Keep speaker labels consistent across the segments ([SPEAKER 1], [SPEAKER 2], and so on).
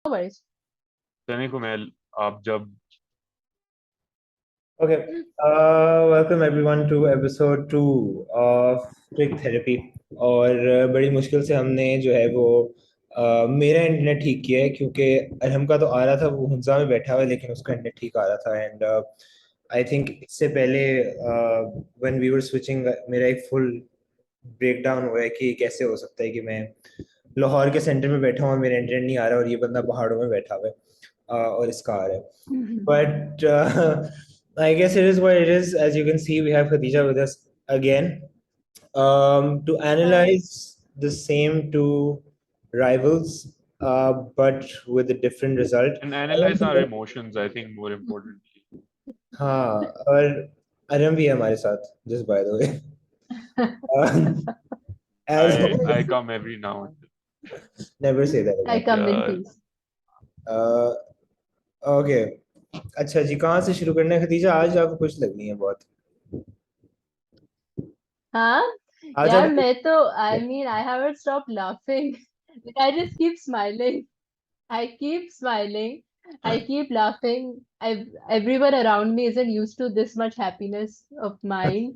[SPEAKER 1] worries.
[SPEAKER 2] चलिए कुमैल, आप जब
[SPEAKER 3] Okay, welcome everyone to episode 2 of Cric Therapy. और बड़ी मुश्किल से हमने जो है वो मेरा इंटरनेट ठीक किया है क्योंकि अरहम का तो आ रहा था, वो हुंजा में बैठा हुआ है लेकिन उसका इंटरनेट ठीक आ रहा था। एंड आई थिंक इससे पहले व्हेन वी वर स्विचिंग मेरा एक फुल ब्रेक डाउन हुआ है कि कैसे हो सकता है कि मैं लाहौर के सेंटर में बैठा हूँ और मेरा इंटरनेट नहीं आ रहा और ये बंदा पहाड़ों में बैठा हुआ है और इसका आ रहा है। But I guess it is what it is. As you can see, we have Khadija with us again to analyze the same two rivals, but with a different result.
[SPEAKER 2] and
[SPEAKER 3] I don't
[SPEAKER 2] analyze
[SPEAKER 3] think
[SPEAKER 2] our
[SPEAKER 3] that-
[SPEAKER 2] emotions, I think more importantly.
[SPEAKER 3] हाँ, और अरम भी है हमारे साथ, just by the way. As
[SPEAKER 2] I come every now and
[SPEAKER 3] never say that
[SPEAKER 1] I
[SPEAKER 3] again.
[SPEAKER 1] come in
[SPEAKER 2] Yeah.
[SPEAKER 1] peace.
[SPEAKER 3] Uh, okay. अच्छा जी, कहाँ से शुरू करना है खदीजा? आज आपको खुश लग रही है बहुत।
[SPEAKER 1] हाँ
[SPEAKER 3] आज
[SPEAKER 1] यार,
[SPEAKER 3] आप
[SPEAKER 1] मैं तो I haven't stopped laughing. Like, I just keep smiling. I keep smiling. I keep laughing. Everyone around me isn't used to this much happiness of mine.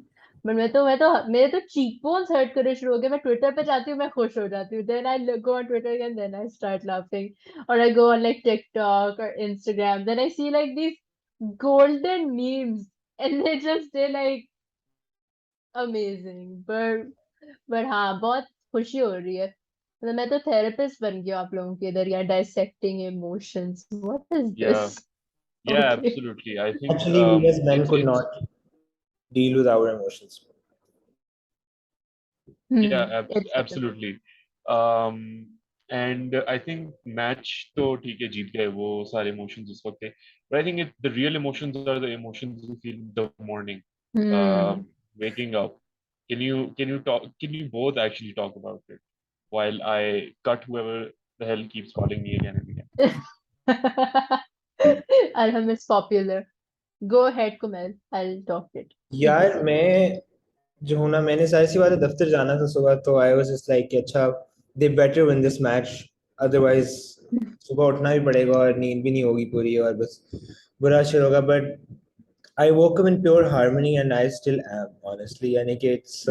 [SPEAKER 1] But मेरे तो cheekbones hurt करने शुरू हो गए. मैं ट्विटर पे जाती हूँ, मैं खुश हो जाती हूँ. Then I go on Twitter again, then I start laughing. Or I go on like TikTok or Instagram. Then I see like these golden memes, and they're like amazing. But हाँ, बहुत खुशी हो रही है. मतलब मैं तो थेरेपिस्ट बन गया आप लोगों के इधर, या dissecting emotions. What is
[SPEAKER 2] Yeah,
[SPEAKER 1] this?
[SPEAKER 2] yeah,
[SPEAKER 1] okay.
[SPEAKER 2] absolutely. I think
[SPEAKER 3] actually we as men could
[SPEAKER 2] it's
[SPEAKER 3] not deal with our emotions.
[SPEAKER 2] yeah,
[SPEAKER 1] it's
[SPEAKER 2] absolutely. Um, and I think match तो ठीक है, जीत गए वो सारे emotions उस वक्त थे. But I think the real emotions are the emotions you feel in the morning, waking up. Can you both actually talk about it while I cut whoever the hell keeps calling me again and again?
[SPEAKER 1] Arham is popular. Go ahead, Kumail. I'll talk it.
[SPEAKER 3] यार मैं जो हूं ना, मैंने सारी सी बातें दफ्तर जाना था सुबह, तो आई वाज जस्ट लाइक अच्छा दे better win this match, otherwise सुबह उठना भी पड़ेगा और नींद भी नहीं होगी पूरी और बस बुरा शेर होगा। But I woke up in pure harmony and I still am honestly, यानी कि इट्स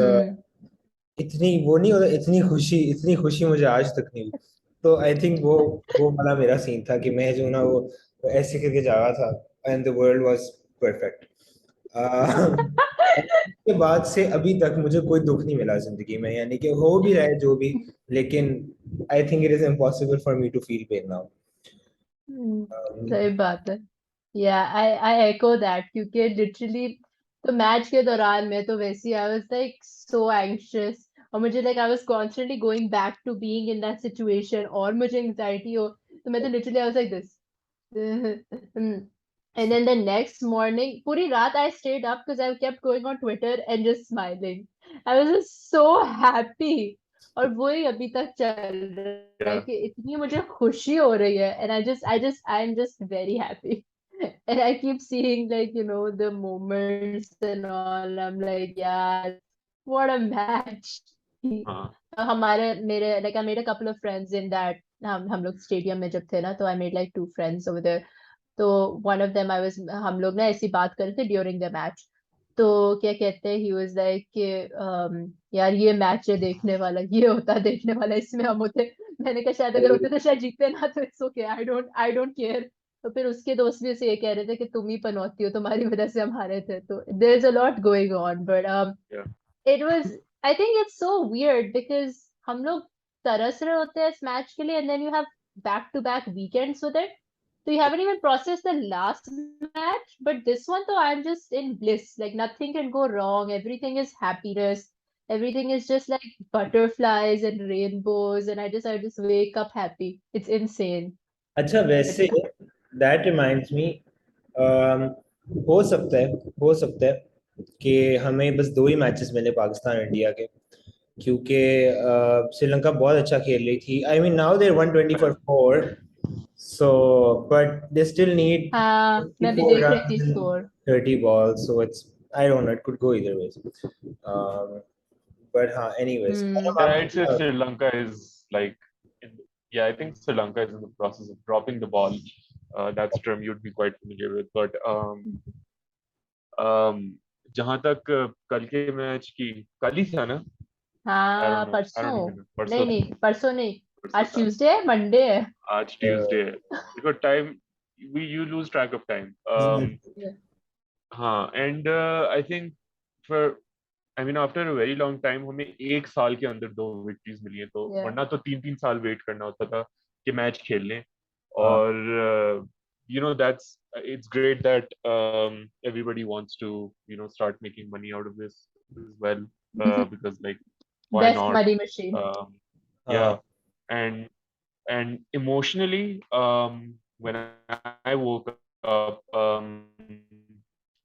[SPEAKER 3] इतनी वो नहीं होता, इतनी खुशी मुझे आज तक नहीं हुई। तो आई थिंक वो वाला मेरा सीन था कि मैं जो ना वो ऐसे करके जा रहा था and the world was perfect. के बाद से अभी तक मुझे कोई दुख नहीं मिला जिंदगी में, यानी कि हो भी रहा है जो भी, लेकिन I think it is impossible for me to feel pain now.
[SPEAKER 1] सही बात है. या आई एको दैट, क्योंकि लिटरली तो मैच के दौरान मैं तो वैसी I was like so anxious, और मुझे like I was constantly going back to being in that situation, और मुझे एंजाइटी हो तो मैं तो literally I was like this. And then the next morning, puri raat I stayed up because I kept going on Twitter and just smiling. I was just so happy. और वही अभी तक चल रहा है
[SPEAKER 2] Yeah.
[SPEAKER 1] कि इतनी मुझे खुशी हो रही है, and I'm just very happy. And I keep seeing like the moments and all. I'm like, yeah, what a match. हमारे मेरे like I made a couple of friends in that. हम लोग स्टेडियम में जब थे ना, तो I made like 2 friends over there. तो one of them I was, हम लोग ना ऐसी बात कर रहे थे ड्यूरिंग द मैच. तो क्या कहते हैं, ही वाज लाइक कि यार ये मैच है देखने वाला, ये होता देखने वाला, इसमें हम होते. मैंने कहा शायद अगर होते तो शायद जीतते ना, तो it's okay, I don't care. तो फिर उसके दोस्त भी उसे ये कह रहे थे कि तुम ही पनौती हो, तुम्हारी वजह से हम हारे थे. तो there is a lot going on, but
[SPEAKER 2] Yeah.
[SPEAKER 1] It was, I think it's so weird because हम लोग तरस रहे होते हैं इस मैच के लिए, and then you have back to back weekends with it. So you haven't even processed the last match, but this one though I'm just in bliss. Like nothing can go wrong. Everything is happiness. Everything is just like butterflies and rainbows, and I just wake up happy. It's insane.
[SPEAKER 3] अच्छा,
[SPEAKER 1] But
[SPEAKER 3] वैसे
[SPEAKER 1] yeah.
[SPEAKER 3] That reminds me, हो सकता है हो सकता है कि हमें बस 2 ही मैचेस मिले पाकिस्तान और इंडिया के, क्योंकि श्रीलंका बहुत अच्छा खेल रही थी. I mean now there 120 for 4, so but they still need
[SPEAKER 1] हाँ, मैं भी
[SPEAKER 3] 54
[SPEAKER 1] देख रही थी
[SPEAKER 3] runs in
[SPEAKER 1] score.
[SPEAKER 3] 30 balls, so it's, I don't know, it could go either ways. um, but हाँ, anyways,
[SPEAKER 1] Hmm.
[SPEAKER 3] Arham,
[SPEAKER 2] Yeah, I'd say
[SPEAKER 3] आपको
[SPEAKER 2] Sri Lanka is like yeah, I think Sri Lanka is in the process of dropping the ball. That's a term you'd be quite familiar with. But जहां तक कल के match की कल ही था ना? I don't
[SPEAKER 1] हाँ
[SPEAKER 2] know. I don't
[SPEAKER 1] परसों,
[SPEAKER 2] even know. परसों
[SPEAKER 1] नहीं
[SPEAKER 2] था.
[SPEAKER 1] नहीं परसों नहीं,
[SPEAKER 2] परसों
[SPEAKER 1] आज
[SPEAKER 2] था.
[SPEAKER 1] ट्यूसडे है, मंडे है।
[SPEAKER 2] आज Tuesday है. Because time, you lose track of time.
[SPEAKER 1] Yeah.
[SPEAKER 2] हाँ, and I think for I mean after a very long time हमें एक साल के अंदर 2 विक्ट्रीज मिली है, तो
[SPEAKER 1] Yeah.
[SPEAKER 2] वरना तो 3-3 साल वेट करना होता था कि मैच खेल लें.
[SPEAKER 3] हाँ
[SPEAKER 2] और that's it's great that everybody wants to start making money out of this as well, because like why
[SPEAKER 1] Best
[SPEAKER 2] not?
[SPEAKER 1] money machine.
[SPEAKER 3] हाँ
[SPEAKER 2] Yeah, and emotionally, when I woke up,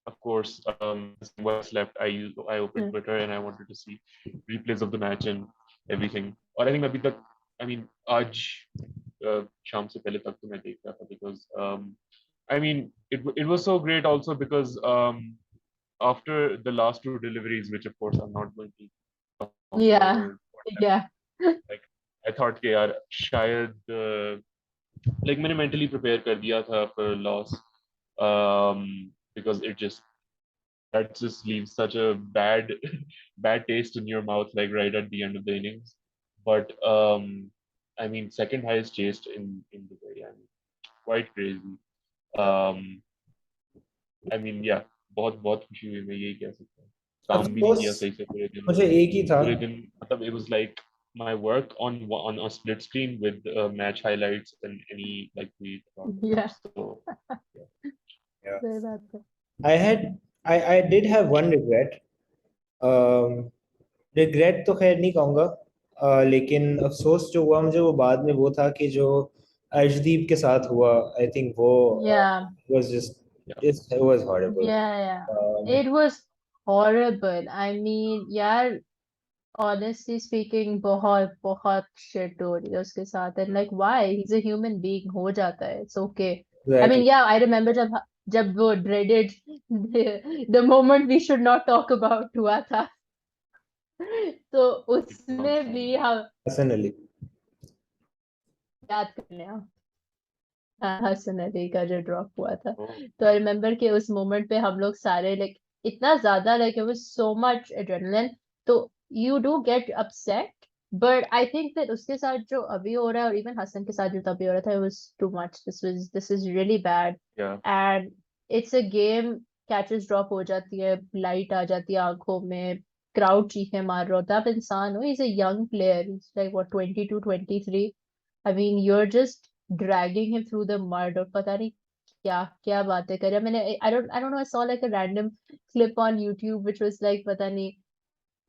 [SPEAKER 2] of course, there's 10 minutes left. I opened
[SPEAKER 1] Hmm.
[SPEAKER 2] Twitter and I wanted to see replays of the match and everything. और I think अभी तक, I mean आज शाम से पहले तक तो मैं देख रहा था, because I mean it was so great also because after the last two deliveries, which of course I'm not going to talk about
[SPEAKER 1] Yeah.
[SPEAKER 2] or whatever,
[SPEAKER 1] Yeah.
[SPEAKER 2] like I thought कि यार शायद like मैंने mentally prepare कर दिया था for loss, because it just that just leaves such a bad bad taste in your mouth, like right at the end of the innings. But I mean second highest chased in Dubai. I mean quite crazy. um I mean yeah, बहुत बहुत खुशी हुई, मैं यही कह सकता हूँ. काम भी नहीं
[SPEAKER 3] अफकोर्स
[SPEAKER 2] किया सही से पूरे दिन.
[SPEAKER 3] मुझे एक ही था
[SPEAKER 2] पूरे दिन मतलब it was like my work on a split screen with match highlights and any like tweet about the
[SPEAKER 1] Yeah.
[SPEAKER 2] match. So yeah.
[SPEAKER 3] yeah.
[SPEAKER 1] सही बात है.
[SPEAKER 3] I did have one regret. Regret तो खैर नहीं कहूँगा, लेकिन अफसोस जो हुआ मुझे वो बाद में वो था कि जो अर्शदीप के साथ हुआ, आई थिंक वो
[SPEAKER 1] Yeah.
[SPEAKER 3] was just
[SPEAKER 2] Yeah.
[SPEAKER 3] it was horrible.
[SPEAKER 1] Yeah. It was horrible. I mean, यार, honestly speaking, बहुत बहुत shit हो रही है उसके साथ, and like why? He's a human being, हो जाता है, it's okay. I mean,
[SPEAKER 3] Exactly.
[SPEAKER 1] yeah, I remember जब वो dreaded the moment we should not talk about हुआ था, तो उसमें भी हम
[SPEAKER 3] Personally.
[SPEAKER 1] याद करने हैं. हाँ, हसन अली का जो ड्रॉप हुआ था,
[SPEAKER 2] Oh,
[SPEAKER 1] तो आई रिमेम्बर कि उस मोमेंट पे हम लोग सारे लाइक इतना ज्यादा like it was so much adrenaline, तो you do get upset, but I think that उसके साथ जो अभी हो रहा है और इवन हसन के साथ जो तभी हो रहा था, it was too much. This is really bad.
[SPEAKER 2] yeah.
[SPEAKER 1] And it's a game, catches drop हो जाती है, लाइट आ जाती है आंखों में, क्राउड चीखें मार रहा होता है, आप इंसान हो, is a young player, like what 22 23. I mean, you're just dragging him through the mud, और पता नहीं क्या क्या बातें कर रहा है. मैंने I don't know, I saw like a random clip on YouTube which was like पता नहीं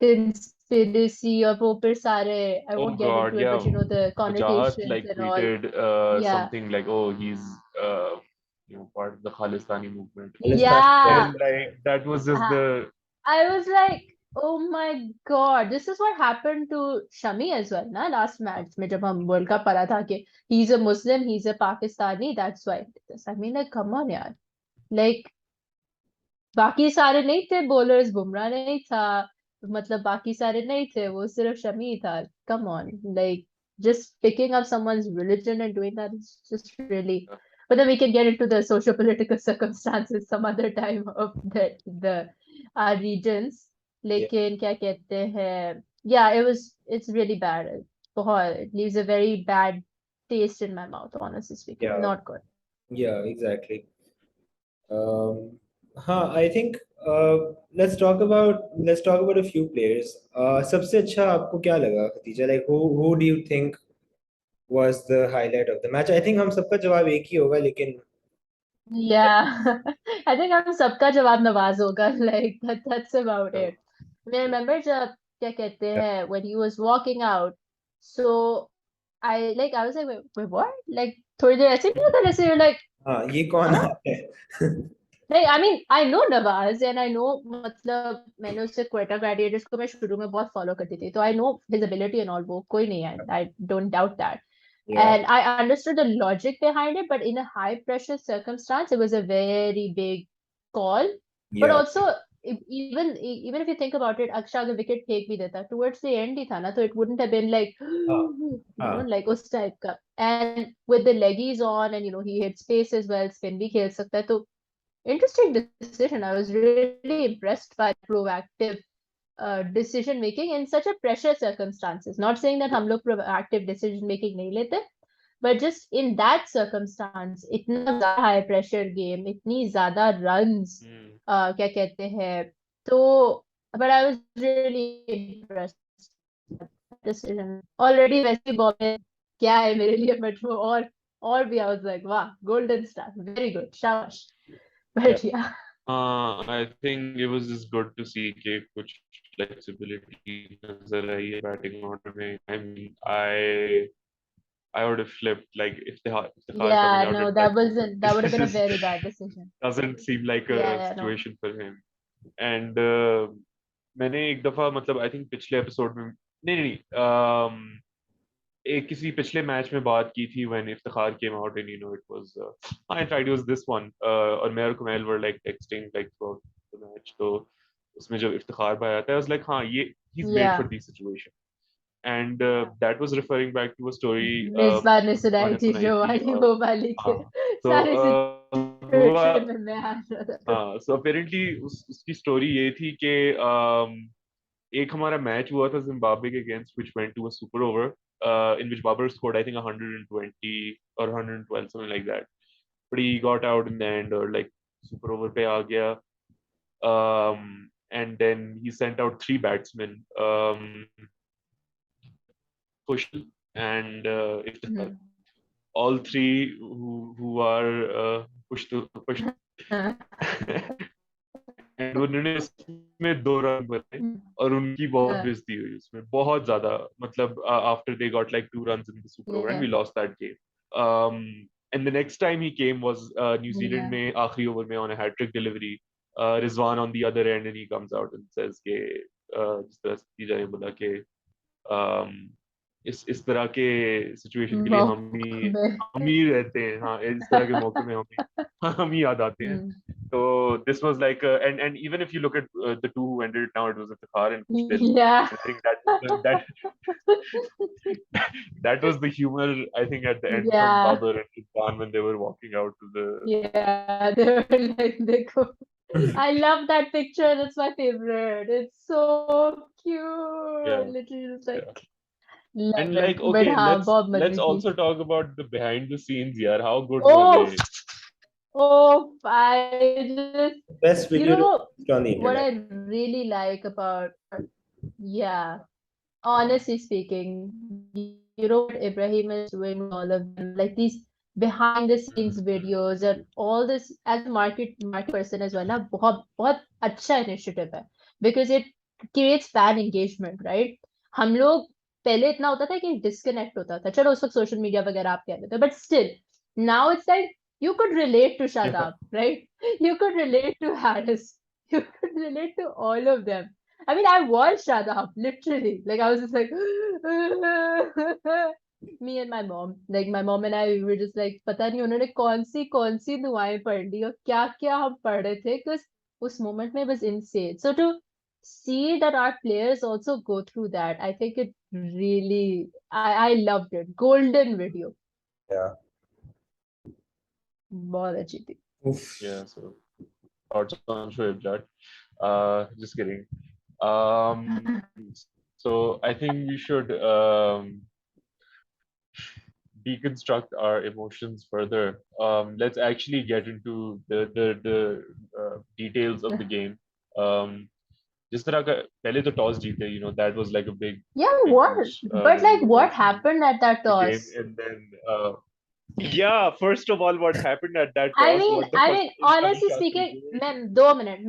[SPEAKER 1] conspiracy, और वो फिर सारे, I
[SPEAKER 2] Oh
[SPEAKER 1] won't get
[SPEAKER 2] God,
[SPEAKER 1] into it, but
[SPEAKER 2] yeah.
[SPEAKER 1] you know the
[SPEAKER 2] Wajahat
[SPEAKER 1] connotations
[SPEAKER 2] like
[SPEAKER 1] and all.
[SPEAKER 2] tweeted
[SPEAKER 1] Yeah.
[SPEAKER 2] something like, "Oh, he's part of the Khalistani movement."
[SPEAKER 1] Yeah.
[SPEAKER 2] And like that was just
[SPEAKER 1] Uh,
[SPEAKER 2] the
[SPEAKER 1] I was like, oh my God, this is what happened to Shami as well, na? Last match में जब हम World Cup पढ़ा था कि he's a Muslim, he's a Pakistani, that's why. I mean, like, come on, यार. Like, बाकी सारे नहीं थे bowlers, बुमराह नहीं था, मतलब बाकी सारे नहीं थे, वो सिर्फ शमी था. Come on, like, just picking up someone's religion and doing that is just really. But then we can get into the socio-political circumstances some other time of the our regions.
[SPEAKER 3] Yeah.
[SPEAKER 1] लेकिन क्या कहते हैं, yeah, it's really bad. बहुत, it leaves a very bad taste in my mouth, honestly speaking.
[SPEAKER 3] Yeah.
[SPEAKER 1] Not good.
[SPEAKER 3] Yeah, exactly. हाँ, I think let's talk about a few players. सबसे अच्छा आपको क्या लगा Khadija? Like who do you think was the highlight of the match? I think हम सबका जवाब एक ही होगा, लेकिन
[SPEAKER 1] Yeah, I think हम सबका जवाब नवाज होगा. Like that's about it. I remember जब क्या कहते हैं, when he was walking out, so I was like, wait, what? Like थोड़ी देर ऐसे नहीं होता जैसे you're like,
[SPEAKER 3] हाँ ये कौन
[SPEAKER 1] huh?
[SPEAKER 3] है?
[SPEAKER 1] Like I mean I know Nawaz, and I know, मतलब मैंने उससे क्वेटा ग्लैडिएटर्स को मैं शुरू में बहुत फॉलो करती थी, तो I know his ability and all, वो कोई नहीं है, I don't doubt that.
[SPEAKER 3] Yeah,
[SPEAKER 1] And I understood the logic behind it, but in a high pressure circumstance, it was a very big call. But
[SPEAKER 3] yeah,
[SPEAKER 1] also, even if you think about it, Akshay अगर wicket फेंक भी देता towards the end ही था ना, so it wouldn't have been like
[SPEAKER 3] हाँ हाँ
[SPEAKER 1] like उस type का. And with the leggies on, and he hits pace as well, spin भी खेल सकता है, तो interesting decision. I was really impressed by proactive decision making in such a pressure circumstances. Not saying that हम लोग proactive decision making नहीं लेते, but just in that circumstance, इतना ज़्यादा high pressure game, इतनी ज़्यादा runs, क्या कहते हैं, तो but I was really impressed with that decision. Already वैसे बॉल में क्या है मेरे लिए, but वो और भी I was like wow, golden star, very good, shabash. But yeah.
[SPEAKER 2] I think it was just good to see कि कुछ flexibility नजर आई है batting order में. I mean, I would have flipped like if the coming
[SPEAKER 1] Yeah,
[SPEAKER 2] out
[SPEAKER 1] no,
[SPEAKER 2] at
[SPEAKER 1] that
[SPEAKER 2] that moment.
[SPEAKER 1] would have been a
[SPEAKER 2] Just
[SPEAKER 1] very bad decision.
[SPEAKER 2] doesn't seem like a
[SPEAKER 1] Yeah, no.
[SPEAKER 2] situation for him. And मैंने एक दफा मतलब I think पिछले episode में नहीं एक किसी पिछले मैच में बात की थी when Iftikhar came out and it was in fact it was this one और मैं और Kumail were like texting like throughout the match, तो उसमें जब इफ्तिखार भाई आता है I was like हाँ ये he's made for
[SPEAKER 1] Yeah.
[SPEAKER 2] these situation, and that was referring back to a story
[SPEAKER 1] मेजबान ने सुनाई
[SPEAKER 2] मैंने
[SPEAKER 1] थी
[SPEAKER 2] सुनाई
[SPEAKER 1] जो
[SPEAKER 2] थी
[SPEAKER 1] वाली वो वाली के
[SPEAKER 2] हाँ तो
[SPEAKER 1] सारे
[SPEAKER 2] हुआ
[SPEAKER 1] सिचुएशन में मैं आ रहा था.
[SPEAKER 2] हाँ so apparently उसकी स्टोरी ये थी कि एक हमारा मैच हुआ था जिम्बाब्वे के against which went to a super over in which Babar scored I think 120 or 112 something like that, but he got out in the end or like super over पे आ गया, and then he sent out three batsmen, Kushal and Iftikhar, all three who are pushed and उन्होंने उसमें 2 run बनाए और उनकी बहुत बेइज्जती हुई उसमें बहुत ज्यादा, मतलब after they got like 2 runs in the super over and we lost that game, and the next time he came was New Zealand में आखिरी ओवर में on a hat trick delivery, Rizwan on the other end and he comes out and says कि जिस तरह से खदीजा ने बोला कि इस तरह के सिचुएशन के लिए हम ही रहते हैं, हाँ इस तरह के मौके में हम ही याद आते हैं. So this was like and even if you look at the two who ended it now, it was Iftikhar and Kushal.
[SPEAKER 1] Yeah.
[SPEAKER 2] I think that was the humor I think at the end from Babar and Rizwan when they were walking out to the
[SPEAKER 1] they were like देखो I love that picture, that's my favorite, it's so cute, little like
[SPEAKER 2] and
[SPEAKER 1] love
[SPEAKER 2] like
[SPEAKER 1] it.
[SPEAKER 2] okay
[SPEAKER 1] But
[SPEAKER 2] let's also talk about the behind the scenes yaar, how good
[SPEAKER 1] oh
[SPEAKER 2] were they?
[SPEAKER 1] I just
[SPEAKER 3] best video on the
[SPEAKER 1] what I
[SPEAKER 3] internet.
[SPEAKER 1] really like about honestly speaking, what Ibrahim is doing with all of them, like these behind the scenes videos and all this, as a market person as well ना, बहुत बहुत अच्छा initiative है because it creates fan engagement, right? हम लोग पहले इतना होता था कि डिस्कनेक्ट होता था, चलो उस वक्त सोशल मीडिया वगैरह आप कह रहे थे, but still now it's like you could relate to Shadab, right? You could relate to Harris, you could relate to all of them. I mean, I was Shadab, literally. Like, I was just like, me and my mom. Like, my mom and I, we were just like, पता नहीं उन्होंने कौन सी दुआएं पढ़ ली और क्या क्या हम पढ़ रहे थे, because उस moment में was insane. So to see that our players also go through that, I think it really, I loved it. Golden video.
[SPEAKER 3] Yeah.
[SPEAKER 1] बहुत अच्छी थी.
[SPEAKER 2] Yeah, so thoughts on Shoaib Jatt. Just kidding. So I think we should deconstruct our emotions further. Let's actually get into the details of the game. जिस तरह का पहले तो toss जीते, that was like a big
[SPEAKER 1] what?
[SPEAKER 2] boost,
[SPEAKER 1] But
[SPEAKER 2] when we
[SPEAKER 1] like,
[SPEAKER 2] were
[SPEAKER 1] what
[SPEAKER 2] watching
[SPEAKER 1] happened at that
[SPEAKER 2] the game,
[SPEAKER 1] toss?
[SPEAKER 2] and then first of all, what happened at that toss? What the
[SPEAKER 1] I
[SPEAKER 2] fuck
[SPEAKER 1] mean,
[SPEAKER 2] is
[SPEAKER 1] honestly
[SPEAKER 2] Khadija
[SPEAKER 1] speaking,
[SPEAKER 2] doing?
[SPEAKER 1] 2 minute,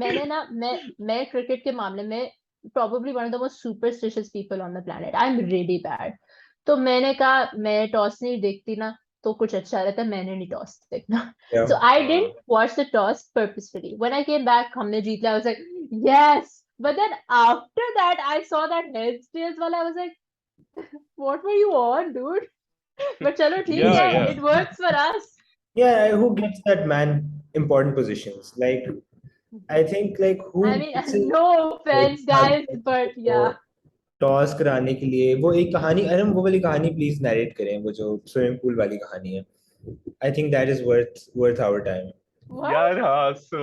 [SPEAKER 1] मैं cricket के मामले में probably one of the most superstitious people on the planet. I'm really bad. तो मैंने कहा मैं toss नहीं देखती ना, तो कुछ अच्छा रहता है, मैंने नहीं टॉस देखना. So I didn't watch the toss purposefully. When I came back, हमने जीत लिया. I was like, yes. But then after that, I saw that heads tails while I was like, what were you on, dude? But चलो ठीक है, it works for us.
[SPEAKER 3] Yeah, who gets that man important positions? Like I think like who
[SPEAKER 1] I mean,
[SPEAKER 3] makes it
[SPEAKER 1] no offense, guys, but yeah.
[SPEAKER 3] Toss कराने के लिए वो एक कहानी, अरे वो वाली कहानी प्लीज नरेट करें, वो जो स्विमिंग पूल वाली कहानी है. I think that is worth our time.
[SPEAKER 1] What?
[SPEAKER 2] Yeah, so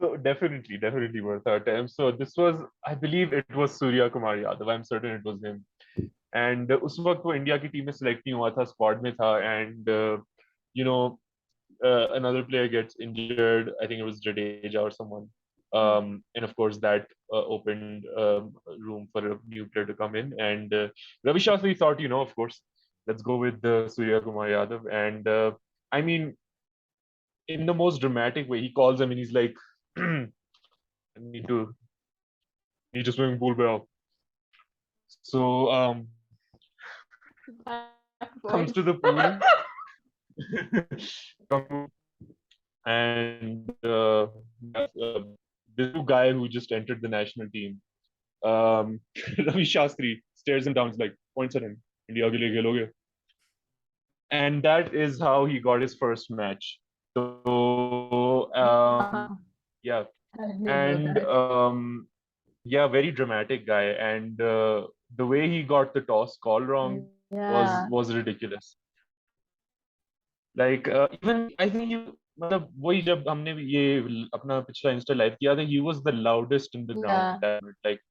[SPEAKER 2] so definitely worth our time. So this was, I believe it was Surya Kumar Yadav. I'm certain it was him. And उस वक्त वो India की team में select नहीं हुआ था, squad में था, and you know another player gets injured. I think it was Jadeja or someone. And of course that opened room for a new player to come in. And Ravi Shastri thought, of course, let's go with Surya Kumar Yadav. And I mean, in the most dramatic way, he calls him and he's like, I need to swimming pool, bro. So comes to the pool. And this new guy who just entered the national team, Ravi Shastri, stares him down, like points at him, India ke liye kheloge. And that is how he got his first match. So yeah,
[SPEAKER 1] I didn't know
[SPEAKER 2] and
[SPEAKER 1] that.
[SPEAKER 2] yeah, very dramatic guy, and the way he got the toss call wrong
[SPEAKER 1] Yeah.
[SPEAKER 2] was ridiculous. Like even I think you मतलब वही जब हमने ये अपना पिछला Insta live किया था, he was the loudest in the ground
[SPEAKER 1] Yeah.
[SPEAKER 2] at that moment. Like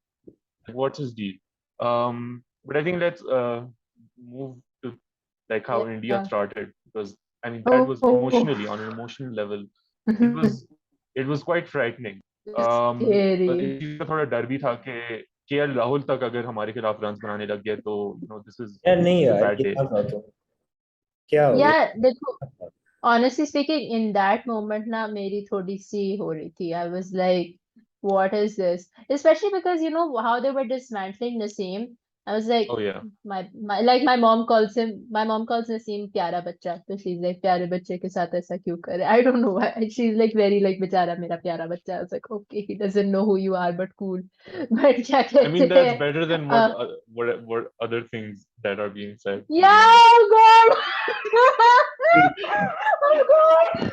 [SPEAKER 2] what's his deal? But I think let's move to like how India
[SPEAKER 1] Yeah.
[SPEAKER 2] started, because I mean that was emotionally, on an emotional level, it was quite frightening.
[SPEAKER 1] Scary.
[SPEAKER 2] इस चीज का थोड़ा डर भी था कि KL Rahul तक अगर हमारे खिलाफ रन बनाने लग गए तो this is
[SPEAKER 3] यार नहीं
[SPEAKER 2] a
[SPEAKER 3] यार,
[SPEAKER 2] bad
[SPEAKER 3] ये
[SPEAKER 2] day.
[SPEAKER 3] क्या बात हो, क्या हो
[SPEAKER 1] Yeah, देखो, honestly speaking, in that moment ना मेरी थोड़ी सी हो रही थी. I was like, what is this? Especially because you know how they were dismantling Naseem. I was like,
[SPEAKER 2] Oh yeah.
[SPEAKER 1] my mom calls Naseem प्यारा बच्चा. So she's like, प्यारे बच्चे के साथ ऐसा क्यों करे? I don't know why. She's like very like बेचारा मेरा प्यारा बच्चा. I was like, okay, he doesn't know who you are, but cool. But क्या
[SPEAKER 2] I mean
[SPEAKER 1] कहते
[SPEAKER 2] that's
[SPEAKER 1] हैं?
[SPEAKER 2] better than what other things that are being said, to be
[SPEAKER 1] Yeah,
[SPEAKER 2] honest.
[SPEAKER 1] oh God. Oh God.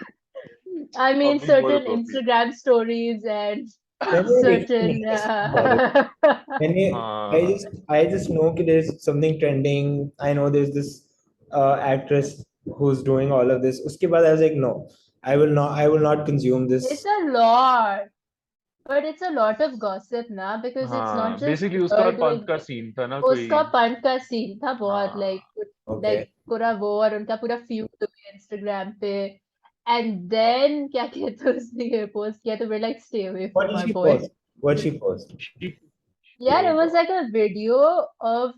[SPEAKER 1] I mean,
[SPEAKER 2] Public
[SPEAKER 1] certain
[SPEAKER 2] boycott.
[SPEAKER 1] Instagram stories and
[SPEAKER 3] मैंने देखी
[SPEAKER 1] certain.
[SPEAKER 3] नहीं है इसके बारे में. मैंने
[SPEAKER 2] हाँ.
[SPEAKER 3] I just know that there's something trending. I know there's this actress who's doing all of this. उसके बाद I was like, no, I will not consume this.
[SPEAKER 1] It's a lot, but it's a lot of gossip now because it's not
[SPEAKER 2] हाँ,
[SPEAKER 1] just
[SPEAKER 2] basically उसका
[SPEAKER 1] her
[SPEAKER 2] और Pant
[SPEAKER 1] doing
[SPEAKER 2] का
[SPEAKER 1] it.
[SPEAKER 2] Scene था ना कोई.
[SPEAKER 1] उसका पंट का सीन था बहुत
[SPEAKER 2] हाँ.
[SPEAKER 3] Okay.
[SPEAKER 1] पूरा वो और उनका पूरा फ्यूड हो गया इंस्टाग्राम पे. एंड देन क्या कहते हैं, उसने ये पोस्ट किया तो we're like stay away
[SPEAKER 3] What
[SPEAKER 1] from
[SPEAKER 3] did
[SPEAKER 1] our
[SPEAKER 3] she
[SPEAKER 1] boy.
[SPEAKER 3] post? What she post?
[SPEAKER 1] Yeah, it
[SPEAKER 2] Oh
[SPEAKER 1] was
[SPEAKER 2] God.
[SPEAKER 1] like a video of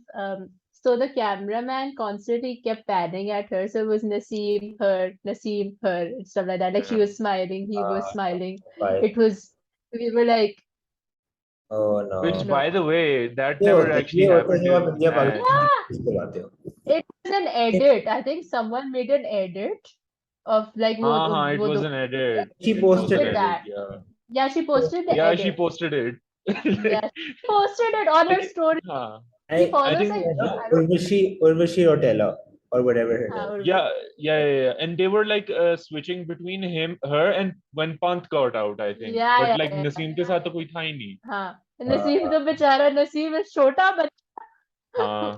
[SPEAKER 1] so the cameraman constantly kept panning at her. So it was Naseem, her, and stuff like that. Like she
[SPEAKER 2] Yeah.
[SPEAKER 1] was smiling, he was smiling.
[SPEAKER 3] Bye.
[SPEAKER 1] It was we were like,
[SPEAKER 3] Oh no.
[SPEAKER 2] Which,
[SPEAKER 1] no.
[SPEAKER 2] by the way, that
[SPEAKER 3] ये
[SPEAKER 2] never
[SPEAKER 3] होता है,
[SPEAKER 2] actually
[SPEAKER 3] ये होता है
[SPEAKER 2] happened
[SPEAKER 3] जब आप
[SPEAKER 2] in
[SPEAKER 3] India
[SPEAKER 2] match.
[SPEAKER 3] Pakistan
[SPEAKER 1] Yeah,
[SPEAKER 3] की बात करते हो.
[SPEAKER 1] it was an edit. I think someone made an edit of like
[SPEAKER 2] हाँ, it
[SPEAKER 1] वो
[SPEAKER 2] was
[SPEAKER 1] दो
[SPEAKER 2] an edit.
[SPEAKER 3] She
[SPEAKER 2] It was an
[SPEAKER 3] posted
[SPEAKER 1] posted
[SPEAKER 3] it.
[SPEAKER 2] edit,
[SPEAKER 1] that.
[SPEAKER 2] yeah.
[SPEAKER 1] Yeah, she posted the
[SPEAKER 2] Yeah, she
[SPEAKER 1] edit.
[SPEAKER 2] posted it.
[SPEAKER 1] Yeah,
[SPEAKER 2] Like,
[SPEAKER 1] she posted it on her
[SPEAKER 2] like,
[SPEAKER 1] story.
[SPEAKER 2] हाँ.
[SPEAKER 1] She
[SPEAKER 2] I
[SPEAKER 1] follows
[SPEAKER 2] think
[SPEAKER 1] like I don't
[SPEAKER 3] Urvashi Rotella or whatever her name.
[SPEAKER 1] know.
[SPEAKER 2] yeah. And they were like switching between her, and when Pant got out, I think.
[SPEAKER 1] Yeah,
[SPEAKER 2] But
[SPEAKER 1] yeah,
[SPEAKER 2] like
[SPEAKER 1] yeah.
[SPEAKER 2] Naseem के साथ तो कोई था ही नहीं.
[SPEAKER 1] हाँ, Naseem
[SPEAKER 3] Uh,
[SPEAKER 1] तो बेचारा Naseem is छोटा बच्चा.
[SPEAKER 2] हाँ.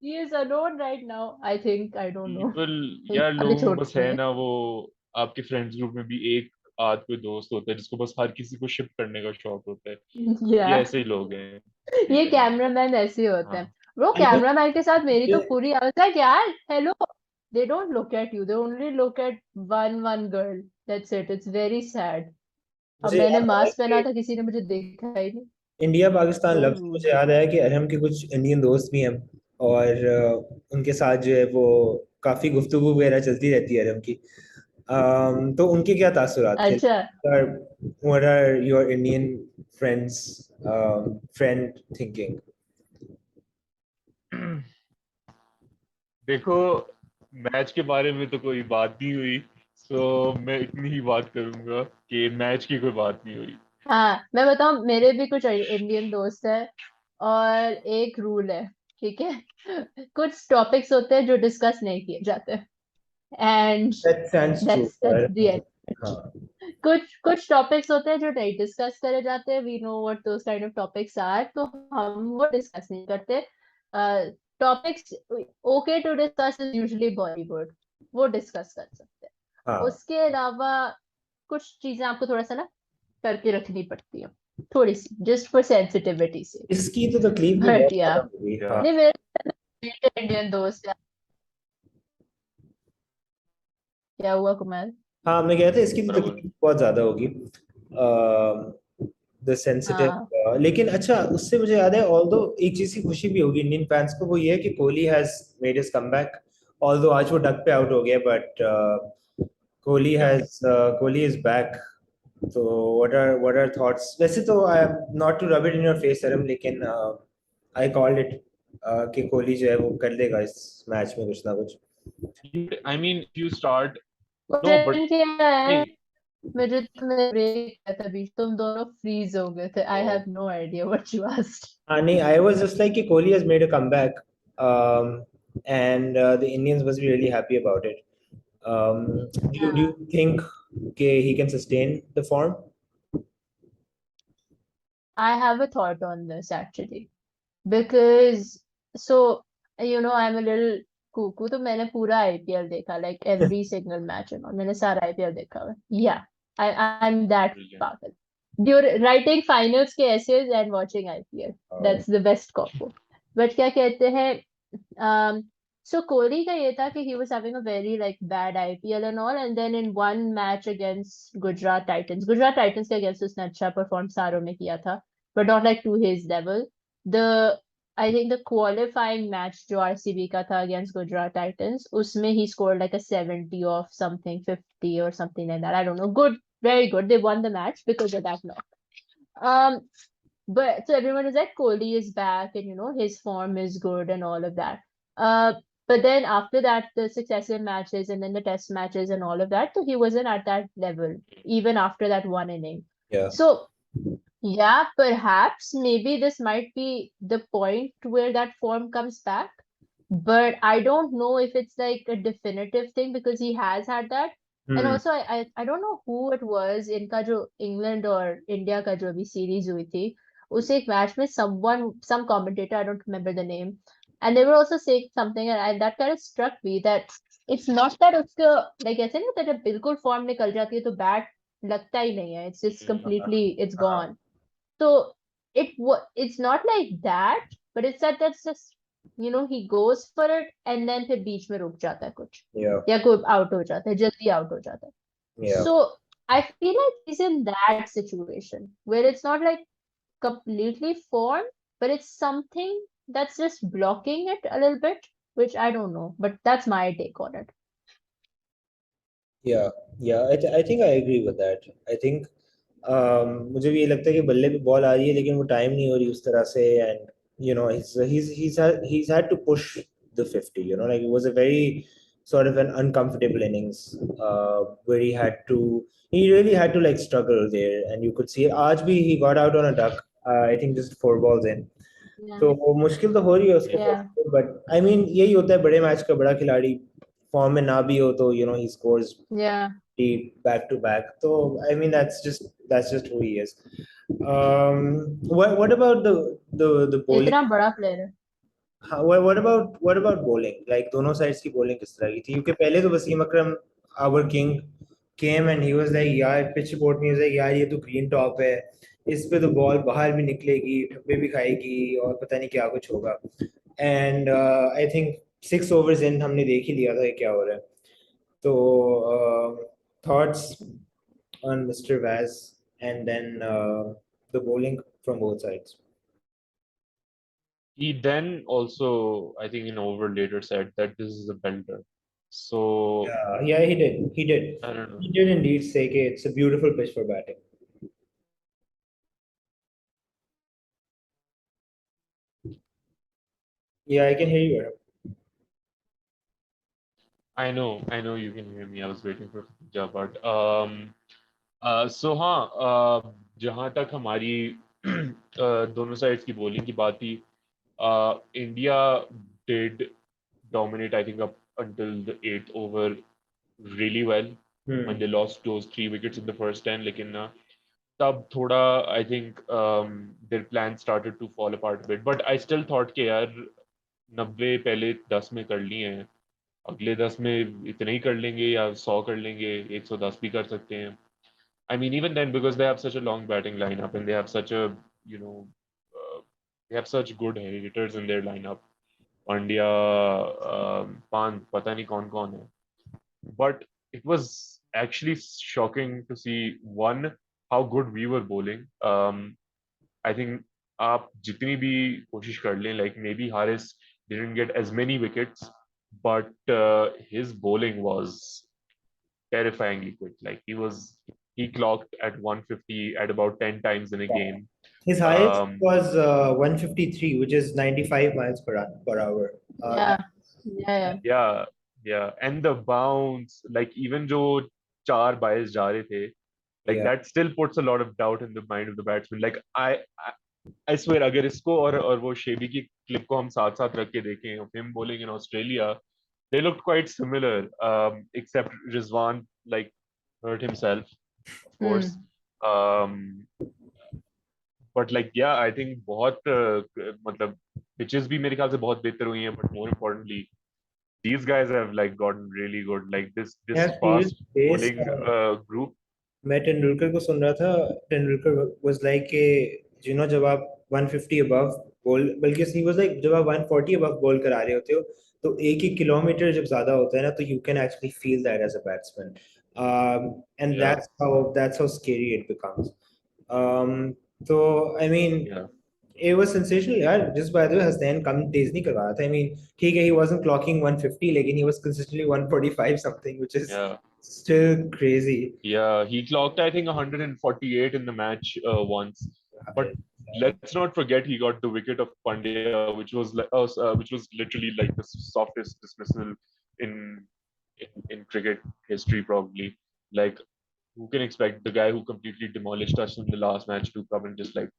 [SPEAKER 1] He is alone right now. I think I don't know.
[SPEAKER 2] People, यार
[SPEAKER 1] इतना भी
[SPEAKER 2] लोगों को
[SPEAKER 1] छोटा
[SPEAKER 2] बस
[SPEAKER 1] नहीं
[SPEAKER 2] है
[SPEAKER 1] है.
[SPEAKER 2] ना वो, आपके फ्रेंड्स ग्रुप में भी एक आध कोई दोस्त होता है जिसको बस हर किसी को शिफ्ट करने का शौक होता है. ये
[SPEAKER 1] Yeah.
[SPEAKER 2] ऐसे ही लोग हैं.
[SPEAKER 1] ये
[SPEAKER 2] ठीक है.
[SPEAKER 1] कैमरामैन ऐसे ही होते हैं.
[SPEAKER 2] हाँ.
[SPEAKER 1] वो
[SPEAKER 3] even
[SPEAKER 1] कैमरामैन के साथ मेरी तो पूरी आवाज है यार. Hello. They don't look at you. They only look at one girl. That's it. It's very sad. अब
[SPEAKER 3] मुझे
[SPEAKER 1] मैंने
[SPEAKER 3] याद आया
[SPEAKER 1] मास्क पहना
[SPEAKER 3] कि
[SPEAKER 1] था, किसी ने मुझे देखा ही नहीं.
[SPEAKER 3] इंडिया पाकिस्तान
[SPEAKER 1] So
[SPEAKER 3] लफ्ज से मुझे
[SPEAKER 1] rude.
[SPEAKER 3] याद आया कि अरहम के कुछ इंडियन दोस्त भी हैं, और उनके साथ जो है वो काफ़ी गुफ्तगू वगैरह चलती रहती है अरहम की. तो उनके क्या तासुरात थे?
[SPEAKER 1] अच्छा.
[SPEAKER 3] What are your Indian friends friend thinking?
[SPEAKER 2] देखो, मैच के बारे में तो कोई बात नहीं हुई, सो मैं इतनी ही बात करूंगा कि मैच की कोई बात नहीं हुई.
[SPEAKER 1] हाँ, मैं बताऊं, मेरे भी कुछ इंडियन दोस्त हैं और एक रूल है. ठीक है. कुछ टॉपिक्स होते हैं जो डिस्कस नहीं किए जाते. And
[SPEAKER 3] That stands true
[SPEAKER 1] that's
[SPEAKER 3] for
[SPEAKER 1] the end.
[SPEAKER 3] हाँ
[SPEAKER 1] कुछ टॉपिक्स होते हैं जो नहीं डिस्कस करे जाते हैं, we know what those kind of topics are, तो हम वो डिस्कस नहीं करते। Topics okay to discuss is usually Bollywood, वो डिस्कस कर सकते हैं।
[SPEAKER 3] हाँ।
[SPEAKER 1] उसके अलावा कुछ चीजें आपको थोड़ा सा ना करके रखनी पड़ती है, थोड़ी सी, जस्ट फॉर सेंसिटिविटी से।
[SPEAKER 3] इसकी तो तकलीफ भी
[SPEAKER 1] बट
[SPEAKER 3] बहुत
[SPEAKER 1] या
[SPEAKER 3] ज्यादा होगी।
[SPEAKER 2] Yeah.
[SPEAKER 3] हाँ
[SPEAKER 1] नहीं, मेरे इंडियन दोस्त है। क्या हुआ कुमार?
[SPEAKER 3] हाँ, मैं कहता इसकी तो
[SPEAKER 2] बराबर।
[SPEAKER 3] तकलीफ बहुत ज्यादा होगी, द
[SPEAKER 1] हाँ,
[SPEAKER 3] सेंसिटिव। लेकिन अच्छा, उससे मुझे याद है, ऑल्दो एक चीज की खुशी भी होगी इंडियन फैंस को, वो ये है कि Kohli has made his comeback. Although आज वो डक पे आउट हो गया, but Kohli
[SPEAKER 2] Yeah.
[SPEAKER 3] Has Kohli is back. तो व्हाट आर थॉट्स? वैसे तो I am not to rub it in your face सरम, लेकिन आई कॉल्ड इट कि कोहली जो है वो कर देगा इस मैच में कुछ ना कुछ।
[SPEAKER 2] I mean, if you start, no, but
[SPEAKER 1] question क्या है?
[SPEAKER 2] hey,
[SPEAKER 1] मेरे तो मेरे ब्रेक आया था बीच, तुम दोनों फ्रीज हो गए थे। I
[SPEAKER 2] oh,
[SPEAKER 1] have no idea what you asked.
[SPEAKER 3] हाँ नहीं, आई वाज जस्ट लाइक कि Kohli has made a comeback, and the Indians must be really happy about it. Do you think he can sustain the form?
[SPEAKER 1] I have a thought on this actually, because so I'm a little cuckoo, तो मैंने पूरा IPL देखा, like every single match, मैंने सारा IPL देखा हुआ। Yeah, I'm that
[SPEAKER 2] brilliant.
[SPEAKER 1] पागल, during writing finals के essays and watching IPL,
[SPEAKER 3] Oh,
[SPEAKER 1] that's the best combo। but क्या कहते हैं, so कोहली का ये था कि he was having a very like bad IPL and all, and then in one match against Gujarat Titans के against उसने अच्छा परफॉर्म सारों में किया था, but not like to his level। the I think the qualifying match जो RCB का था against Gujarat Titans, उसमें he scored like a 70 of something, 50 or something like that, I don't know, good, very good, they won the match because of that knock। um but so everyone is like Kohli is back and his form is good and all of that. Uh, but then after that, the successive matches and then the test matches and all of that, so he wasn't at that level even after that one inning.
[SPEAKER 3] yeah,
[SPEAKER 1] So yeah, perhaps maybe this might be the point where that form comes back, but I don't know if it's like a definitive thing because he has had that. And
[SPEAKER 3] hmm,
[SPEAKER 1] also I don't know who it was, इनका जो England और India का जो अभी series हुई थी, उस एक मैच में some commentator, I don't remember the name, and they were also saying something, and that kind of struck me that it's not that उसका like ऐसे नहीं होता जब बिल्कुल फॉर्म निकल जाती है तो बैट लगता ही नहीं है, it's just completely, it's
[SPEAKER 3] हाँ,
[SPEAKER 1] gone। so it's not like that, but it's that's just he goes for it and then फिर बीच में रुक जाता है कुछ,
[SPEAKER 3] yeah,
[SPEAKER 1] या कोई आउट हो जाता है, जल्दी आउट हो जाता है।
[SPEAKER 3] yeah,
[SPEAKER 1] So I feel like he's in that situation where it's not like completely formed, but it's something that's just blocking it a little bit, which I don't know, but that's my take on it।
[SPEAKER 3] yeah, yeah. I think I agree with that. I think मुझे भी ये लगता है कि बल्ले पे ball आ रही है लेकिन वो टाइम नहीं हो रही उस तरह से, and he's had to push the 50, like it was a very sort of an uncomfortable innings, where he really had to like struggle there, and you could see it आज भी he got out on a duck, I think just 4 balls in।
[SPEAKER 1] Yeah,
[SPEAKER 3] तो मुश्किल तो हो रही है उसको,
[SPEAKER 1] yeah,
[SPEAKER 3] but I mean यही होता है बड़े मैच का, बड़ा खिलाड़ी फॉर्म में ना भी हो तो he scores
[SPEAKER 1] yeah,
[SPEAKER 3] back to back, so I mean that's just who he is। what about the bowling?
[SPEAKER 1] इतना बड़ा प्लेयर है।
[SPEAKER 3] हाँ, what about bowling? Like दोनों sides की bowling किस तरह की थी? क्योंकि पहले तो वसीम अकरम, our king, came and he was like, यार पिच रिपोर्ट में he was like, यार ये तो ग्रीन टॉप है, इस पे तो बॉल बाहर भी निकलेगी, ठप्पे भी खाएगी और पता नहीं क्या कुछ होगा। And I think 6 overs in हमने देख ही लिया था कि क्या हो रहा है। तो thoughts on Mr. Vaz, and then the bowling from both sides.
[SPEAKER 2] He then also, I think, in over later said that this is a belter. So
[SPEAKER 3] Yeah, he did. He did.
[SPEAKER 2] I don't know.
[SPEAKER 3] He did indeed say कि it's a beautiful pitch for batting. Yeah, I can hear you, Arham.
[SPEAKER 2] I know you can hear me. I was waiting for Khadija, but so हाँ, जहाँ तक हमारी दोनों sides की bowling की बात थी, India did dominate, I think, up until the eighth over really well. when they lost those 3 wickets in the first 10. लेकिन तब थोड़ा I think their plan started to fall apart a bit. But I still thought कि यार 90 पहले 10 में कर लिए हैं, अगले 10 में इतने ही कर लेंगे या 100 कर लेंगे, 110 भी कर सकते हैं. I mean, even then, because they have such a long batting lineup and they have such a, you know, they have such good hitters in their lineup. Pandya, Pant, पता नहीं कौन कौन है. But it was actually shocking to see one how good we were bowling. I think आप जितनी भी कोशिश कर लें, like maybe Haris didn't get as many wickets, but his bowling was terrifyingly quick. Like he clocked at 150 at about 10 times in a game.
[SPEAKER 3] His highest
[SPEAKER 2] Um,
[SPEAKER 3] was 153, which is 95 miles per hour.
[SPEAKER 1] Yeah. Yeah.
[SPEAKER 2] yeah, yeah, and the bounce, like even जो चार बायस जा रहे थे, like
[SPEAKER 3] Yeah.
[SPEAKER 2] that still puts a lot of doubt in the mind of the batsman. Like I swear, अगर इसको और वो शेबी की क्लिप को हम साथ साथ रख के देखें of him bowling in Australia, they looked quite similar, except Rizwan like hurt himself, of course. Um, but like yeah, I think बहुत मतलब pitches भी मेरे ख्याल से बहुत बेहतर हुई हैं, but more importantly, these guys have like gotten really good. Like this
[SPEAKER 3] Yeah, field
[SPEAKER 2] fast
[SPEAKER 3] pace.
[SPEAKER 2] bowling group.
[SPEAKER 3] मैं तेंदुलकर को सुन रहा था. तेंदुलकर वाज लाइक कि जब आप 150 अबव बॉल, बल्कि ही वाज लाइक जब आप 140 अबव बॉल करा रहे होते हो तो 1 किलोमीटर जब ज्यादा होता है ना, तो you can actually feel that as a batsman. And
[SPEAKER 2] Yeah,
[SPEAKER 3] that's how scary it becomes. तो I mean,
[SPEAKER 2] yeah,
[SPEAKER 3] it was sensational यार. Just by the way, Hasnain कम तेज नहीं करवा रहा था. I mean, ठीक है, he wasn't clocking 150, लेकिन he was consistently 145 something, which is
[SPEAKER 2] yeah.
[SPEAKER 3] still crazy.
[SPEAKER 2] Yeah, he clocked, I think, 148 in the match once. But let's not forget he got the wicket of Pandya, which was literally like the softest dismissal in, in cricket history, probably. Like, who can expect the guy who completely demolished us in the last match to come and just like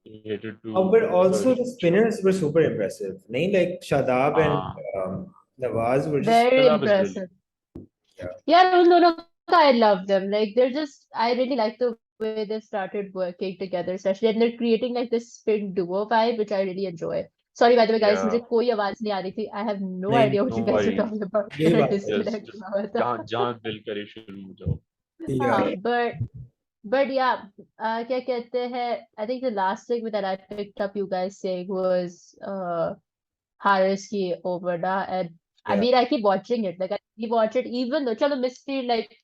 [SPEAKER 2] hit it to
[SPEAKER 3] But also the
[SPEAKER 2] short?
[SPEAKER 3] spinners were super impressive. Nahin, like Shadab and
[SPEAKER 2] Ah,
[SPEAKER 3] Nawaz were just,
[SPEAKER 1] Very
[SPEAKER 2] Shadab is brilliant.
[SPEAKER 1] impressive.
[SPEAKER 3] yeah.
[SPEAKER 1] Yeah, उन दोनों का I love them. Like they're just, I really like the way they started working together, especially and they're creating like this spin duo vibe, which I really enjoy. Sorry, by the way, guys,
[SPEAKER 2] Yeah,
[SPEAKER 1] मुझे कोई आवाज नहीं आ रही थी. I have no
[SPEAKER 3] नहीं,
[SPEAKER 1] idea what
[SPEAKER 2] no
[SPEAKER 1] you guys are
[SPEAKER 2] worries.
[SPEAKER 1] talking about.
[SPEAKER 3] यही
[SPEAKER 1] मेरा
[SPEAKER 3] बात है.
[SPEAKER 1] disconnect
[SPEAKER 2] Just
[SPEAKER 1] हुआ हुआ था.
[SPEAKER 2] जहाँ जहाँ दिल करे शुरू हो जाओ.
[SPEAKER 3] Yeah.
[SPEAKER 1] हाँ, but yeah, क्या कहते हैं? I think the last thing that I picked up you guys saying was Haris ki over da, and I
[SPEAKER 3] Yeah.
[SPEAKER 1] mean I keep watching it. Like I keep watch it even though चलो misfield like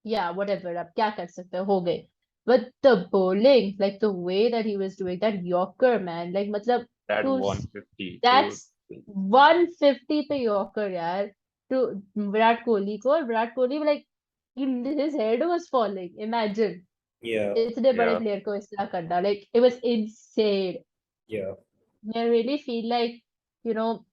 [SPEAKER 1] yeah whatever अब क्या कर सकते हैं हो गए. But the bowling, like the way that he was doing that Yorker, man, like मतलब
[SPEAKER 2] That
[SPEAKER 1] to
[SPEAKER 2] 150, dude.
[SPEAKER 1] that's 150 पे Yorker यार to विराट कोहली को, और Virat Kohli like his head was falling. Imagine
[SPEAKER 3] Yeah.
[SPEAKER 1] इतने बड़े
[SPEAKER 2] Yeah,
[SPEAKER 1] प्लेयर को इस तरह करना, like it was insane.
[SPEAKER 3] Yeah.
[SPEAKER 1] I really feel like, you know,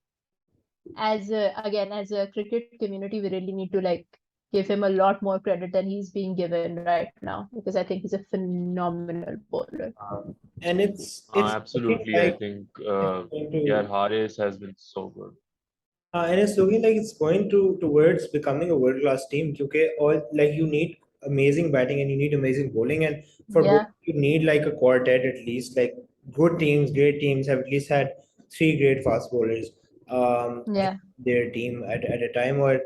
[SPEAKER 1] as a cricket community, we really need to like give him a lot more credit than he's being given right now, because I think he's a phenomenal bowler.
[SPEAKER 3] And it's looking
[SPEAKER 2] absolutely. I
[SPEAKER 3] like
[SPEAKER 2] think
[SPEAKER 3] it's going to.
[SPEAKER 2] yeah, Haris has been so good.
[SPEAKER 3] And it's looking like it's going towards becoming a world class team. Okay, all like you need amazing batting and you need amazing bowling, and for both
[SPEAKER 1] Yeah,
[SPEAKER 3] you need like a quartet at least. Like good teams, great teams have at least had three great fast bowlers in
[SPEAKER 1] yeah.
[SPEAKER 3] their team at a time. Or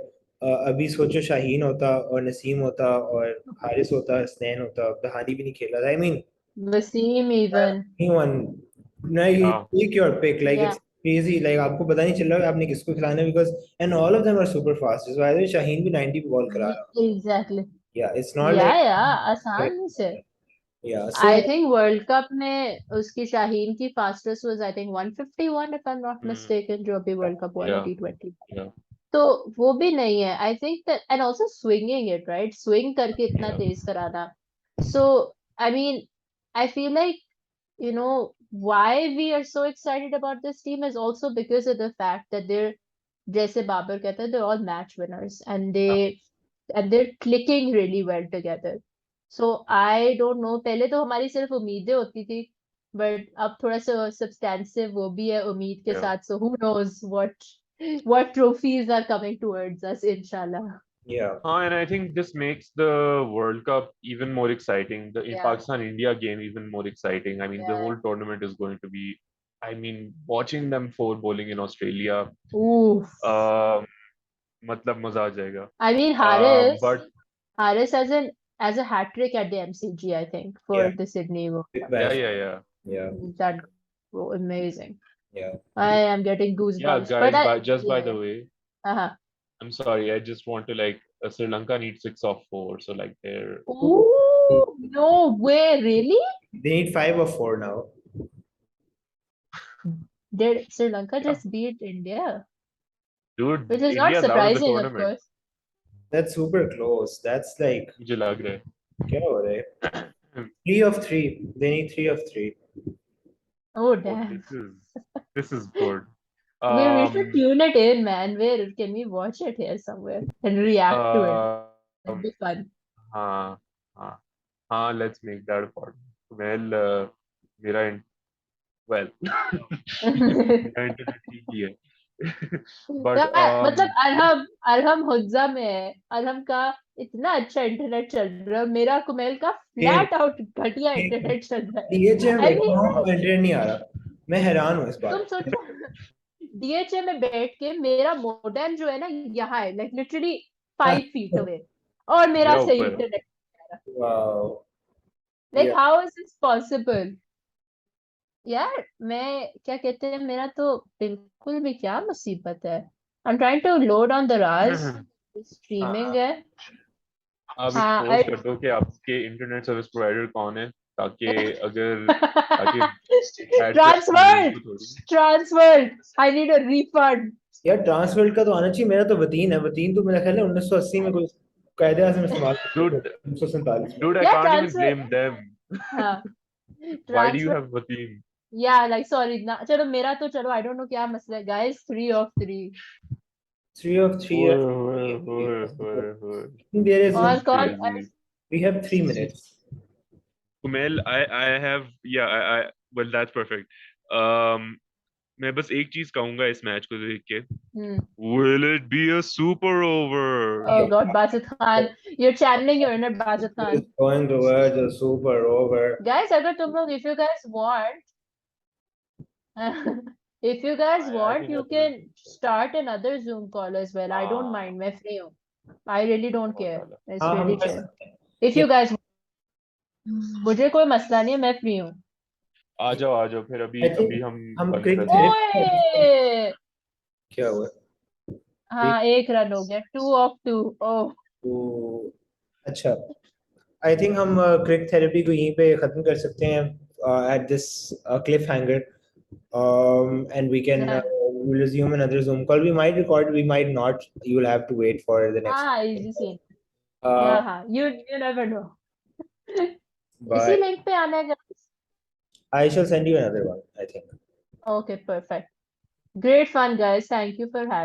[SPEAKER 3] अभी सोचो शाहीन होता और नसीम होता और हारिस होता, हसनैन होता, दहानी भी नहीं खेला था. I mean,
[SPEAKER 1] Wasim even.
[SPEAKER 3] anyone. Now you
[SPEAKER 2] Yeah,
[SPEAKER 3] take your pick. Like
[SPEAKER 1] Yeah,
[SPEAKER 3] it's crazy. Like आपको पता नहीं चल रहा है आपने किसको खिलाना है, because and all of them are super fast. So either Shaheen भी 90 पे ball करा रहा.
[SPEAKER 1] exactly.
[SPEAKER 3] Yeah, it's not
[SPEAKER 1] Yeah,
[SPEAKER 3] like
[SPEAKER 1] yeah, आसान से.
[SPEAKER 3] yeah.
[SPEAKER 1] I
[SPEAKER 3] So
[SPEAKER 1] think World Cup में उसकी शाहीन की fastest was I think 151 if I'm not
[SPEAKER 2] mm,
[SPEAKER 1] mistaken, जो अभी World Cup हुआ था
[SPEAKER 2] yeah,
[SPEAKER 1] T20.
[SPEAKER 2] yeah,
[SPEAKER 1] तो वो भी नहीं है. I think that and also swinging it, right? Swing करके इतना
[SPEAKER 2] yeah,
[SPEAKER 1] तेज कराना. So I mean, I feel like, you know, why we are so excited about this team is also because of the fact that they're, जैसे बाबर कहते हैं, they're all match winners and they're clicking really well together. So I don't know, पहले तो हमारी सिर्फ उम्मीदें होती थी, but अब थोड़ा सा substantive वो भी है उम्मीद के
[SPEAKER 2] yeah.
[SPEAKER 1] साथ. So who knows what trophies are coming towards us, inshallah.
[SPEAKER 3] Yeah.
[SPEAKER 2] And I think this makes the World Cup even more exciting. The
[SPEAKER 1] Yeah.
[SPEAKER 2] Pakistan-India game even more exciting. I mean, the
[SPEAKER 1] Yeah.
[SPEAKER 2] whole tournament is going to be. I mean, watching them four bowling in Australia,
[SPEAKER 1] Oof.
[SPEAKER 2] मतलब मजा आ जाएगा.
[SPEAKER 1] I mean, Haris
[SPEAKER 2] But
[SPEAKER 1] has a hat trick at the MCG, I think, for
[SPEAKER 3] Yeah.
[SPEAKER 1] the Sydney World
[SPEAKER 3] Big
[SPEAKER 1] Cup.
[SPEAKER 3] bash.
[SPEAKER 2] yeah.
[SPEAKER 3] Yeah.
[SPEAKER 1] That amazing.
[SPEAKER 3] Yeah.
[SPEAKER 1] I am getting
[SPEAKER 2] Yeah,
[SPEAKER 1] goosebumps. But
[SPEAKER 2] guys, just by
[SPEAKER 1] yeah,
[SPEAKER 2] the way,
[SPEAKER 1] uh-huh.
[SPEAKER 2] I'm sorry, I just want to like Sri Lanka needs 6 of 4, so like they're
[SPEAKER 1] Ooh, no way, really?
[SPEAKER 3] They need 5 or 4 now.
[SPEAKER 1] Did Sri Lanka
[SPEAKER 2] yeah,
[SPEAKER 1] just beat India?
[SPEAKER 2] dude,
[SPEAKER 1] Which is not
[SPEAKER 2] India's out of the
[SPEAKER 1] surprising, of
[SPEAKER 2] tournament.
[SPEAKER 1] course.
[SPEAKER 3] That's super close. That's like,
[SPEAKER 2] मुझे लग रहा
[SPEAKER 3] क्या हो रहा है?
[SPEAKER 2] है.
[SPEAKER 3] 3 of 3. They need 3 of 3.
[SPEAKER 1] Oh,
[SPEAKER 2] Oh,
[SPEAKER 1] damn.
[SPEAKER 2] this is good.
[SPEAKER 1] We should
[SPEAKER 2] Um,
[SPEAKER 1] tune it in, man. Where can we watch it here somewhere and react to it? That'd be fun.
[SPEAKER 2] हाँ हाँ हाँ, let's make that a part. Well, मेरा well, मेरा internet ठीक ही है. But
[SPEAKER 1] मतलब अरहम हुज्जा में है. अरहम का इतना अच्छा इंटरनेट चल रहा है. मेरा कुमैल का फ्लैट आउट घटिया इंटरनेट चल रहा है.
[SPEAKER 3] DHM
[SPEAKER 1] I mean,
[SPEAKER 3] इंटरनेट नहीं आ रहा. मैं हैरान हूँ इस
[SPEAKER 1] तुम
[SPEAKER 3] बात.
[SPEAKER 1] सोचो डीएचए में बैठ के मेरा मोडेम जो है ना यहाँ है, लाइक लिटरली 5 feet away, और मेरा
[SPEAKER 2] मेरा
[SPEAKER 1] सही
[SPEAKER 2] ऊपर है.
[SPEAKER 1] Internet.
[SPEAKER 3] Wow.
[SPEAKER 1] Like
[SPEAKER 3] Yeah.
[SPEAKER 1] How is this possible? यार मैं क्या कहते हैं, मेरा तो बिल्कुल भी क्या मुसीबत है. I am trying to load on the राज स्ट्रीमिंग है.
[SPEAKER 2] आप
[SPEAKER 1] हाँ
[SPEAKER 2] एक्सपोज कर दो कि आपके इंटरनेट सर्विस प्रोवाइडर कौन है, ताकि अगर ताकि ऐड से
[SPEAKER 1] ट्रांसफर
[SPEAKER 2] थोड़ी.
[SPEAKER 1] Transfer I need a refund.
[SPEAKER 3] यार ट्रांसवर्ल्ड का तो आना चाहिए. मेरा तो वतीन है. वतीन तो मेरा ख्याल है 1980 में कोई कायदे आज़म इस्तेमाल करते थे.
[SPEAKER 2] Dude,
[SPEAKER 3] 1947 में.
[SPEAKER 2] dude, I
[SPEAKER 1] या
[SPEAKER 2] can't even
[SPEAKER 1] transfer.
[SPEAKER 2] blame them.
[SPEAKER 1] हाँ
[SPEAKER 2] Why do you
[SPEAKER 1] transfer.
[SPEAKER 2] have Vatim?
[SPEAKER 1] या लाइक सॉरी ना, चलो मेरा तो चलो आई डोंट नो क्या मसला है guys. 3 of 3.
[SPEAKER 3] 3 of 3. There is
[SPEAKER 1] और कौन?
[SPEAKER 2] Crazy.
[SPEAKER 3] we have 3 minutes.
[SPEAKER 2] Kumail, I have, yeah, well, that's perfect. मैं बस एक चीज कहूंगा इस मैच को देख के. Will it be a super over?
[SPEAKER 1] Oh God, Basit Khan, you're channeling your inner Basit Khan.
[SPEAKER 3] It's going towards a super over.
[SPEAKER 1] Guys, अगर तुम लोग, if you guys want, if you guys
[SPEAKER 2] I
[SPEAKER 1] want,
[SPEAKER 2] think
[SPEAKER 1] you
[SPEAKER 2] I will.
[SPEAKER 1] can start another Zoom call as well. I don't mind. मैं free हूँ. I really don't care. It's
[SPEAKER 3] हाँ हम
[SPEAKER 1] really
[SPEAKER 3] कर
[SPEAKER 1] chill.
[SPEAKER 3] सकते हैं.
[SPEAKER 1] If you guys, मुझे कोई मसला नहीं है, मैं free हूँ.
[SPEAKER 2] आ जाओ फिर अभी
[SPEAKER 3] I think
[SPEAKER 2] अभी हम
[SPEAKER 3] हम
[SPEAKER 2] बंद
[SPEAKER 3] क्रिक
[SPEAKER 2] करते हैं.
[SPEAKER 1] ओए,
[SPEAKER 3] क्या हुआ?
[SPEAKER 1] हाँ 1 run हो गया. 2 of 2. Oh.
[SPEAKER 3] तो अच्छा, आई थिंक हम क्रिक थेरेपी को यहीं पे खत्म कर सकते हैं at this cliffhanger, and we can we'll resume another Zoom call. We might record, we might not. You will have to wait for the next.
[SPEAKER 1] हाँ easy scene.
[SPEAKER 3] Uh,
[SPEAKER 1] हाँ you never know. इसी
[SPEAKER 3] but
[SPEAKER 1] link पे आना है guys.
[SPEAKER 3] I shall send you another one, I think.
[SPEAKER 1] Okay, perfect. Great fun, guys. Thank you for having